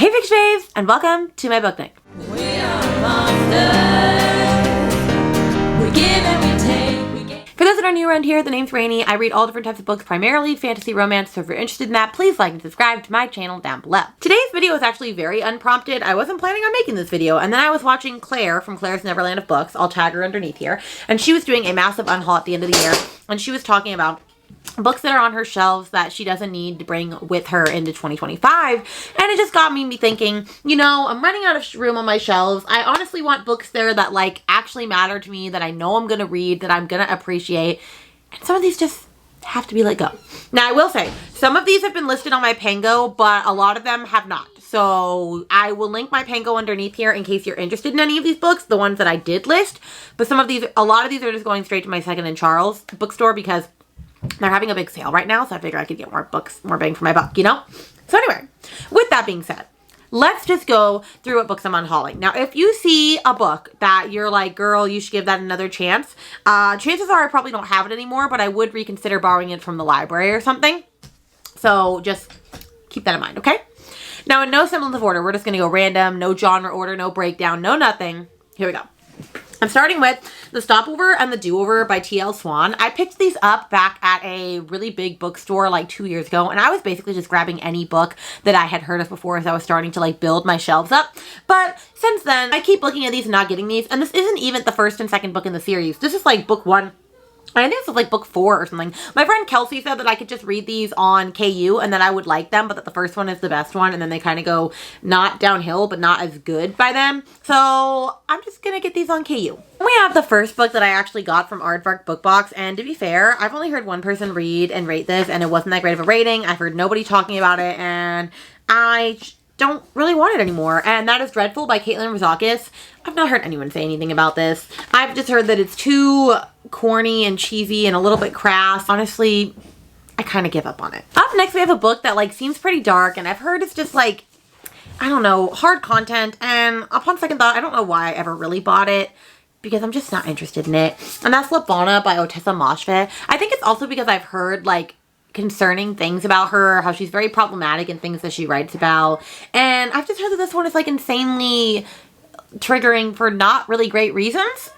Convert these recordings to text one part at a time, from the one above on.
Hey Bookish Babes, and welcome to my book night. We are monsters. We give and we take. For those that are new around here, the name's Rainy. I read all different types of books, primarily fantasy romance, so if you're interested in that, please like and subscribe to my channel down below. Today's video is actually very unprompted. I wasn't planning on making this video, and then I was watching Claire from Claire's Neverland of Books. I'll tag her underneath here. And she was doing a massive unhaul at the end of the year, and she was talking about books that are on her shelves that she doesn't need to bring with her into 2025. And it just got me thinking, you know, I'm running out of room on my shelves. I honestly want books there that like actually matter to me, that I know I'm gonna read, that I'm gonna appreciate. And some of these just have to be let go. Now I will say, some of these have been listed on my Pango, but a lot of them have not. So I will link my Pango underneath here in case you're interested in any of these books, the ones that I did list. But some of these, a lot of these are just going straight to my Second and Charles bookstore because they're having a big sale right now, so I figure I could get more books, more bang for my buck, you know? So anyway, with that being said, let's just go through what books I'm unhauling. Now, if you see a book that you're like, girl, you should give that another chance, chances are I probably don't have it anymore, but I would reconsider borrowing it from the library or something. So just keep that in mind, okay? Now, in no semblance of order, we're just going to go random, no genre order, no breakdown, no nothing. Here we go. I'm starting with The Stopover and The Do-Over by T.L. Swan. I picked these up back at a really big bookstore like 2 years ago, and I was basically just grabbing any book that I had heard of before as I was starting to like build my shelves up. But since then, I keep looking at these and not getting these, and this isn't even the first and second book in the series. This is like book one. I think this is like book 4 or something. My friend Kelsey said that I could just read these on KU and that I would like them, but that the first one is the best one, and then they kind of go not downhill, but not as good by them. So I'm just going to get these on KU. We have the first book that I actually got from Aardvark Book Box, and to be fair, I've only heard one person read and rate this, and it wasn't that great of a rating. I've heard nobody talking about it, and I don't really want it anymore, and that is Dreadful by Caitlin Rozakis. I've not heard anyone say anything about this. I've just heard that it's too corny and cheesy and a little bit crass. Honestly, I kind of give up on it. Up next, we have a book that like seems pretty dark, and I've heard it's just like, I don't know, hard content, and upon second thought, I don't know why I ever really bought it, because I'm just not interested in it. And that's Labana by Otessa Moshfegh. I think it's also because I've heard like concerning things about her, how she's very problematic in things that she writes about. And I've just heard that this one is like insanely triggering for not really great reasons.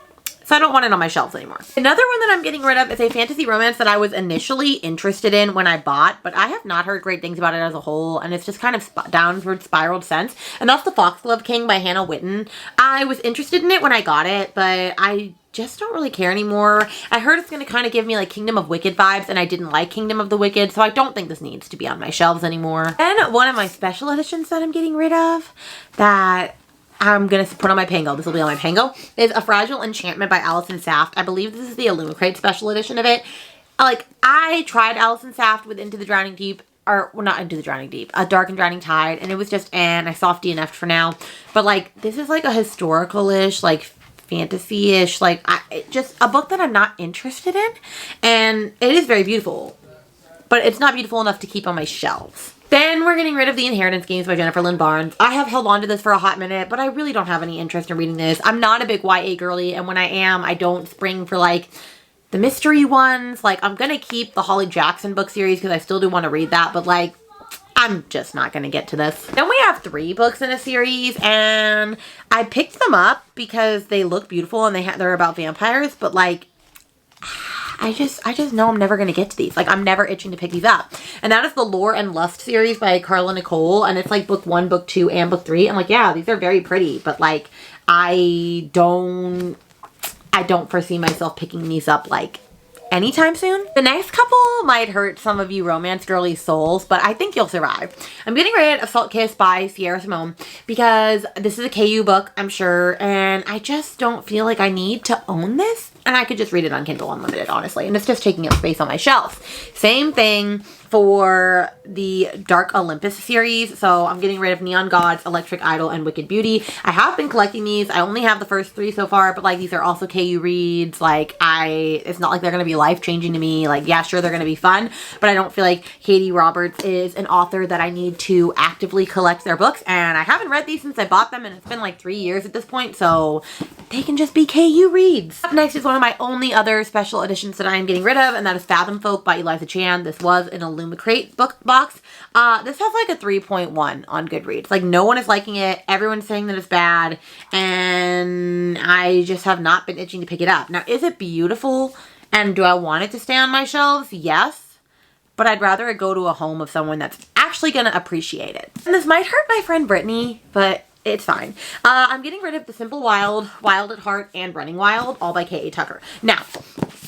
So I don't want it on my shelves anymore. Another one that I'm getting rid of is a fantasy romance that I was initially interested in when I bought, but I have not heard great things about it as a whole, and it's just kind of downward spiraled since. And that's The Foxglove King by Hannah Whitten. I was interested in it when I got it, but I just don't really care anymore. I heard it's going to kind of give me like Kingdom of Wicked vibes, and I didn't like Kingdom of the Wicked, so I don't think this needs to be on my shelves anymore. And one of my special editions that I'm getting rid of that I'm going to put on my Pango, this will be on my Pango, is A Fragile Enchantment by Alison Saft. I believe this is the Illumicrate special edition of it. Like, I tried Alison Saft with Into the Drowning Deep, or, well, not Into the Drowning Deep, A Dark and Drowning Tide, and it was just, I soft DNF'd for now. But, like, this is, like, a historical-ish, like, fantasy-ish, like, just a book that I'm not interested in, and it is very beautiful, but it's not beautiful enough to keep on my shelves. Then we're getting rid of The Inheritance Games by Jennifer Lynn Barnes. I have held on to this for a hot minute, but I really don't have any interest in reading this. I'm not a big YA girly, and when I am, I don't spring for, like, the mystery ones. Like, I'm gonna keep the Holly Jackson book series because I still do want to read that, but, like, I'm just not going to get to this. Then we have 3 books in a series, and I picked them up because they look beautiful and they're about vampires, but, like, I just know I'm never going to get to these. Like, I'm never itching to pick these up. And that is the Lore and Lust series by Carla Nicole. And it's like book 1, book 2, and book 3. I'm like, yeah, these are very pretty. But like, I don't foresee myself picking these up like anytime soon. The next couple might hurt some of you romance girly souls, but I think you'll survive. I'm getting rid of Salt Kiss by Sierra Simone because this is a KU book, I'm sure, and I just don't feel like I need to own this. And I could just read it on Kindle Unlimited, honestly. And it's just taking up space on my shelf. Same thing for the Dark Olympus series. So I'm getting rid of Neon Gods, Electric Idol, and Wicked Beauty. I have been collecting these. I only have the first 3 so far, but like these are also KU reads. Like it's not like they're going to be life-changing to me. Like, yeah, sure, they're going to be fun, but I don't feel like Katie Roberts is an author that I need to actively collect their books. And I haven't read these since I bought them, and it's been like 3 years at this point. So they can just be KU reads. Up next is one of my only other special editions that I am getting rid of, and that is Fathom Folk by Eliza Chan. This was an Illumicrate book box. This has like a 3.1 on Goodreads. Like, no one is liking it. Everyone's saying that it's bad, and I just have not been itching to pick it up. Now, is it beautiful, and do I want it to stay on my shelves? Yes, but I'd rather it go to a home of someone that's actually going to appreciate it. And this might hurt my friend Brittany, but it's fine. I'm getting rid of The Simple Wild, Wild at Heart, and Running Wild, all by K.A. Tucker. Now,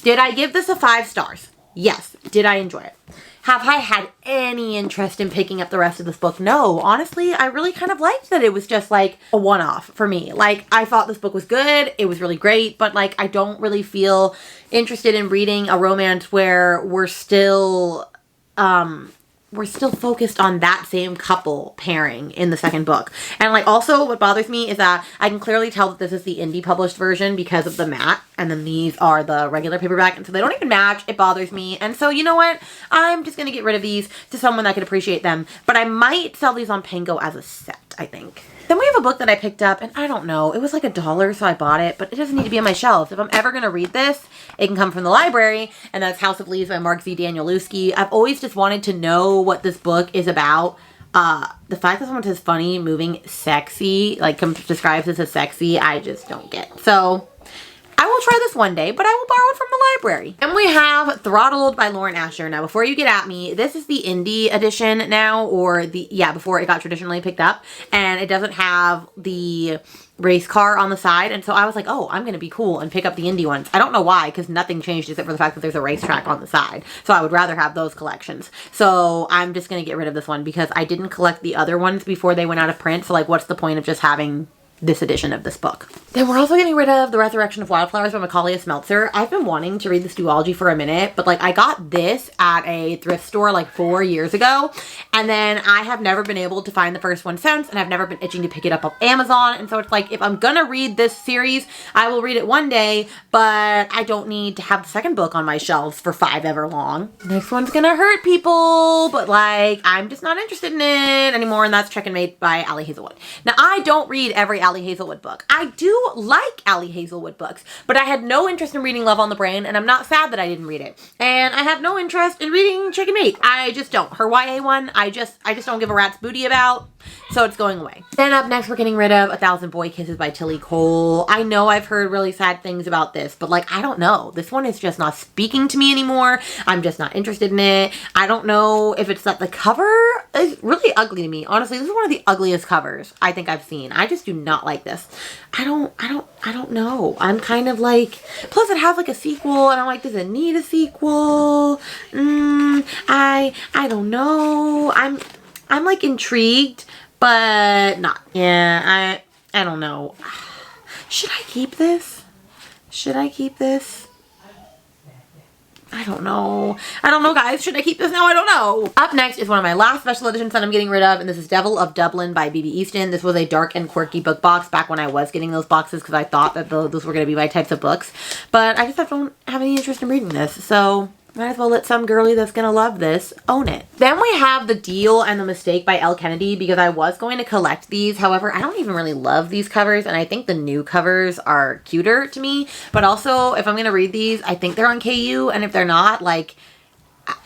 did I give this a 5 stars? Yes. Did I enjoy it? Have I had any interest in picking up the rest of this book? No. Honestly, I really kind of liked that it was just like a one-off for me. Like, I thought this book was good. It was really great, but like, I don't really feel interested in reading a romance where we're still focused on that same couple pairing in the second book. And like, also what bothers me is that I can clearly tell that this is the indie published version because of the matte, and then these are the regular paperback, and so they don't even match. It bothers me. And so, you know what? I'm just gonna get rid of these to someone that could appreciate them, but I might sell these on Pango as a set, I think. Then we have a book that I picked up, and I don't know, it was like $1, so I bought it, but it doesn't need to be on my shelves. If I'm ever going to read this, it can come from the library, and that's House of Leaves by Mark Z. Danielewski. I've always just wanted to know what this book is about. The fact that someone says funny, moving, sexy, like describes this as sexy, I just don't get. So I will try this one day, but I will borrow it from the library. And we have Throttled by Lauren Asher. Now, before you get at me, this is the indie edition now, or before it got traditionally picked up, and it doesn't have the race car on the side, and so I was like, oh, I'm gonna be cool and pick up the indie ones. I don't know why, because nothing changed except for the fact that there's a racetrack on the side, so I would rather have those collections. So I'm just gonna get rid of this one because I didn't collect the other ones before they went out of print, so like, what's the point of just having this edition of this book? Then we're also getting rid of The Resurrection of Wildflowers by Macaulay Smeltzer. I've been wanting to read this duology for a minute, but like, I got this at a thrift store like 4 years ago, and then I have never been able to find the first one since, and I've never been itching to pick it up on Amazon. And so it's like, if I'm gonna read this series, I will read it one day, but I don't need to have the second book on my shelves for 5 ever long. Next one's gonna hurt people, but like, I'm just not interested in it anymore, and that's Check and Mate by Allie Hazelwood. Now, I don't read every Allie Hazelwood book. I do like Allie Hazelwood books, but I had no interest in reading Love on the Brain, and I'm not sad that I didn't read it. And I have no interest in reading Check and Mate. I just don't. Her YA one, I just don't give a rat's booty about, so it's going away. Then up next, we're getting rid of A Thousand Boy Kisses by Tilly Cole. I know I've heard really sad things about this, but like, I don't know. This one is just not speaking to me anymore. I'm just not interested in it. I don't know if it's that the cover is really ugly to me. Honestly, this is one of the ugliest covers I think I've seen. I just do not like this. I don't know. I'm kind of like, plus it has like a sequel, and I'm like, does it need a sequel? I don't know. I'm like intrigued, but not. Yeah, I don't know. Should I keep this? Should I keep this? I don't know. I don't know, guys. Should I keep this now? I don't know. Up next is one of my last special editions that I'm getting rid of, and this is Devil of Dublin by B.B. Easton. This was a dark and quirky book box back when I was getting those boxes because I thought that those were going to be my types of books. But I just don't have any interest in reading this, so might as well let some girly that's gonna love this own it. Then we have The Deal and the Mistake by Elle Kennedy, because I was going to collect these. However, I don't even really love these covers, and I think the new covers are cuter to me. But also, if I'm gonna read these, I think they're on KU, and if they're not, like,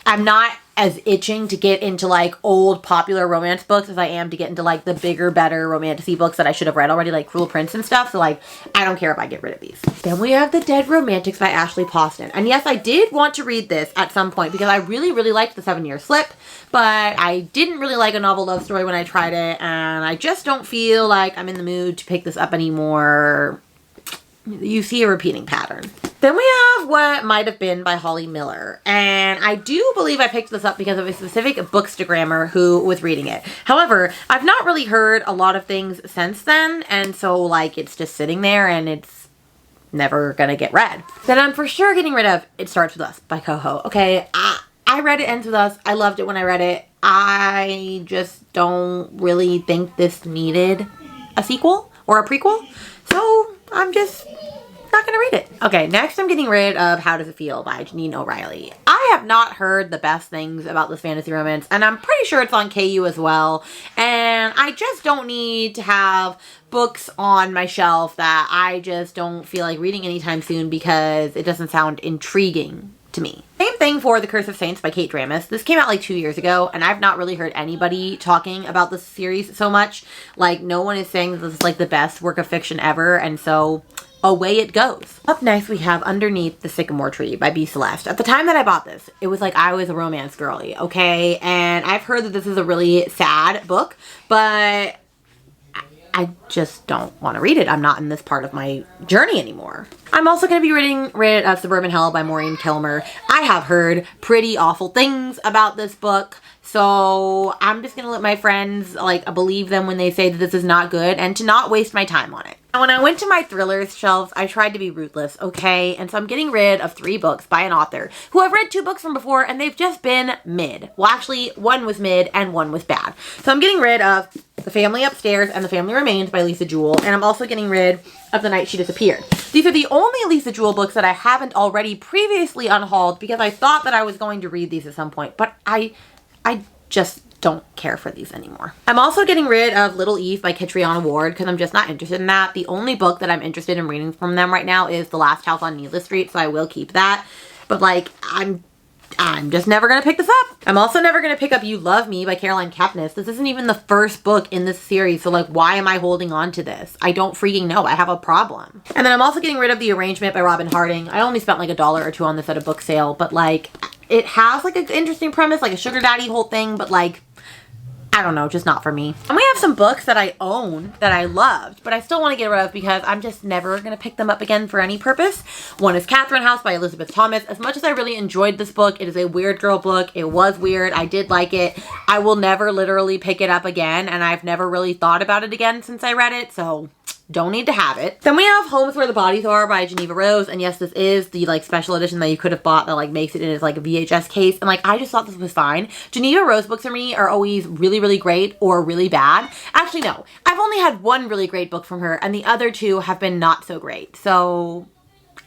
I'm not as itching to get into like old popular romance books as I am to get into like the bigger, better romantic-y books that I should have read already, like Cruel Prince and stuff. So like, I don't care if I get rid of these. Then we have The Dead Romantics by Ashley Poston. And yes, I did want to read this at some point because I really, really liked The 7-Year Slip, but I didn't really like a novel love story when I tried it, and I just don't feel like I'm in the mood to pick this up anymore. You see a repeating pattern. Then we have What Might Have Been by Holly Miller. And I do believe I picked this up because of a specific bookstagrammer who was reading it. However, I've not really heard a lot of things since then. And so, like, it's just sitting there and it's never gonna get read. Then I'm for sure getting rid of It Starts With Us by Coho. Okay, I read It Ends With Us. I loved it when I read it. I just don't really think this needed a sequel or a prequel. So I'm just not gonna read it. Okay, next I'm getting rid of How Does It Feel by Janine O'Reilly. I I have not heard the best things about this fantasy romance, and I'm pretty sure it's on KU as well, and I just don't need to have books on my shelf that I just don't feel like reading anytime soon because it doesn't sound intriguing to me. Same thing for The Curse of Saints by Kate Dramis. This came out like 2 years ago, and I've not really heard anybody talking about this series so much. Like, no one is saying that this is like the best work of fiction ever, and so away it goes. Up next, we have Underneath the Sycamore Tree by B. Celeste. At the time that I bought this, it was like I was a romance girly, okay? And I've heard that this is a really sad book, but I just don't want to read it. I'm not in this part of my journey anymore. I'm also going to be reading Suburban Hell by Maureen Kilmer. I have heard pretty awful things about this book, so I'm just going to let my friends, like, believe them when they say that this is not good and to not waste my time on it. And when I went to my thrillers shelves, I tried to be ruthless, okay? And so I'm getting rid of 3 books by an author who I've read 2 books from before, and they've just been mid. Well, actually, one was mid and one was bad. So I'm getting rid of The Family Upstairs and The Family Remains by Lisa Jewell, and I'm also getting rid of The Night She Disappeared. These are the only Lisa Jewell books that I haven't already previously unhauled because I thought that I was going to read these at some point, but I just don't care for these anymore. I'm also getting rid of Little Eve by Catriona Ward because I'm just not interested in that. The only book that I'm interested in reading from them right now is The Last House on Needless Street, so I will keep that. But like, I'm just never gonna pick this up. I'm also never gonna pick up You Love Me by Caroline Kepnes. This isn't even the first book in this series, so like, why am I holding on to this? I don't freaking know. I have a problem. And then I'm also getting rid of The Arrangement by Robin Harding. I only spent like $1 or $2 on this at a book sale, but like, it has like an interesting premise, like a sugar daddy whole thing, but like, I don't know, just not for me. And we have some books that I own that I loved, but I still want to get rid of because I'm just never going to pick them up again for any purpose. One is Catherine House by Elizabeth Thomas. As much as I really enjoyed this book, it is a weird girl book. It was weird. I did like it. I will never literally pick it up again, and I've never really thought about it again since I read it, so don't need to have it. Then we have Homes Where the Bodies Are by Geneva Rose, and yes, this is the like special edition that you could have bought that like makes it in its like a VHS case, and like I just thought this was fine. Geneva Rose books for me are always really, really great or really bad. Actually, no. I've only had one really great book from her, and the other 2 have been not so great, so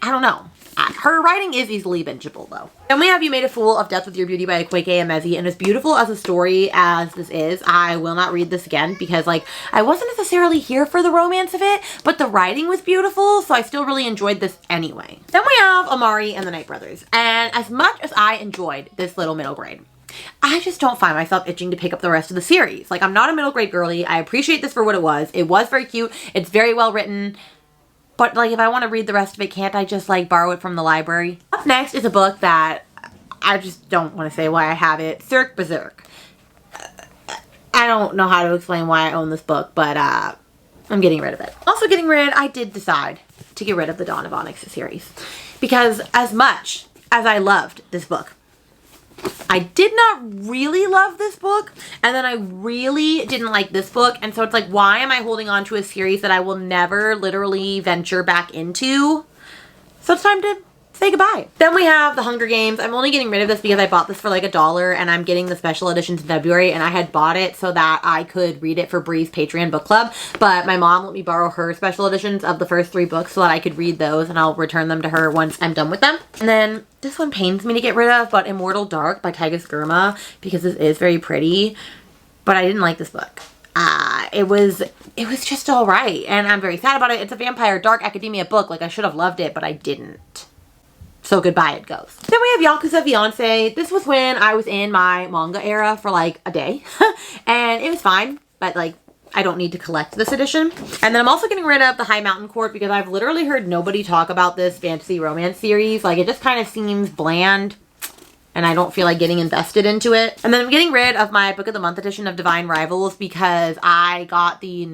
I don't know. Her writing is easily bingeable though. Then we have You Made a Fool of Death with Your Beauty by Kweke Emezi, and as beautiful as a story as this is, I will not read this again because like I wasn't necessarily here for the romance of it, but the writing was beautiful, so I still really enjoyed this anyway. Then we have Amari and the Night Brothers, and as much as I enjoyed this little middle grade, I just don't find myself itching to pick up the rest of the series. Like, I'm not a middle grade girly. I appreciate this for what it was. It was very cute. It's very well written. But, like, if I want to read the rest of it, can't I just, like, borrow it from the library? Up next is a book that I just don't want to say why I have it. Cirque Berserk. I don't know how to explain why I own this book, but I'm getting rid of it. Also getting rid, I did decide to get rid of the Dawn of Onyx series. Because as much as I loved this book, I did not really love this book, and then I really didn't like this book, and so it's like, why am I holding on to a series that I will never literally venture back into? So it's time to say goodbye. Then we have The Hunger Games. I'm only getting rid of this because I bought this for like $1, and I'm getting the special editions in February, and I had bought it so that I could read it for Bree's Patreon book club, but my mom let me borrow her special editions of the first 3 books so that I could read those, and I'll return them to her once I'm done with them. And then this one pains me to get rid of, but Immortal Dark by Tygus Gurma, because this is very pretty, but I didn't like this book. It was just all right, and I'm very sad about it. It's a vampire dark academia book. Like, I should have loved it, but I didn't. So goodbye it goes. Then we have Yakuza Fiancé. This was when I was in my manga era for like a day, and it was fine, but like, I don't need to collect this edition. And then I'm also getting rid of The High Mountain Court because I've literally heard nobody talk about this fantasy romance series. Like, it just kind of seems bland, and I don't feel like getting invested into it. And then I'm getting rid of my Book of the Month edition of Divine Rivals because I got the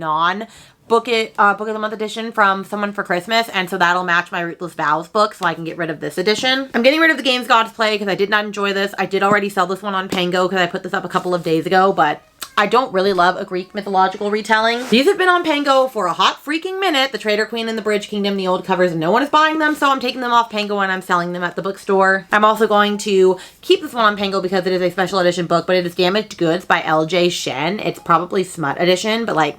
Book of the Month edition from someone for Christmas, and so that'll match my Ruthless Vows book, so I can get rid of this edition. I'm getting rid of The Games Gods Play because I did not enjoy this. I did already sell this one on Pango because I put this up a couple of days ago, but I don't really love a Greek mythological retelling. These have been on Pango for a hot freaking minute. The Traitor Queen and the Bridge Kingdom, the old covers, and no one is buying them, so I'm taking them off Pango and I'm selling them at the bookstore. I'm also going to keep this one on Pango because it is a special edition book, but it is Damaged Goods by LJ Shen. It's probably smut edition, but like,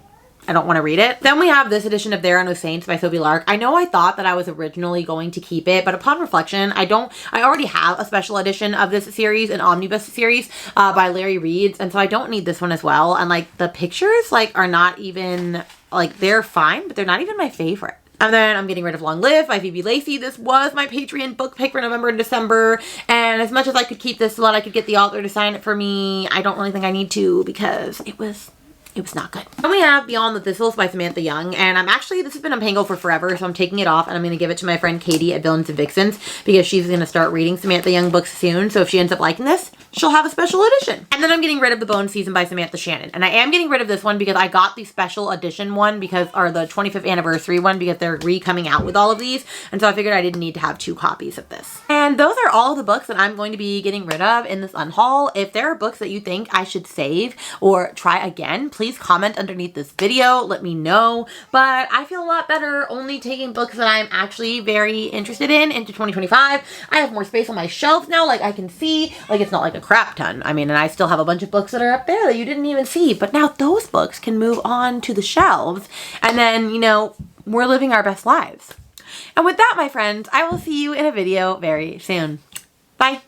I don't want to read it. Then we have this edition of There Are No Saints by Sophie Lark. I know I thought that I was originally going to keep it, but upon reflection, I already have a special edition of this series, an omnibus series by Larry Reads, and so I don't need this one as well. And like the pictures like are not even, like they're fine, but they're not even my favorite. And then I'm getting rid of Long Live by Phoebe Lacey. This was my Patreon book pick for November and December. And as much as I could keep this so that I could get the author to sign it for me, I don't really think I need to because it was not good. Then we have Beyond the Thistles by Samantha Young. And this has been on Pango for forever, so I'm taking it off and I'm going to give it to my friend Katie at Villains and Vixens because she's going to start reading Samantha Young books soon. So if she ends up liking this, she'll have a special edition. And then I'm getting rid of The Bone Season by Samantha Shannon. And I am getting rid of this one because I got the special edition one or the 25th anniversary one because they're re-coming out with all of these. And so I figured I didn't need to have 2 copies of this. And those are all of the books that I'm going to be getting rid of in this unhaul. If there are books that you think I should save or try again, please comment underneath this video. Let me know. But I feel a lot better only taking books that I'm actually very interested in into 2025. I have more space on my shelves now. Like I can see, like it's not like a crap ton. I mean, and I still have a bunch of books that are up there that you didn't even see. But now those books can move on to the shelves. And then, you know, we're living our best lives. And with that, my friends, I will see you in a video very soon. Bye.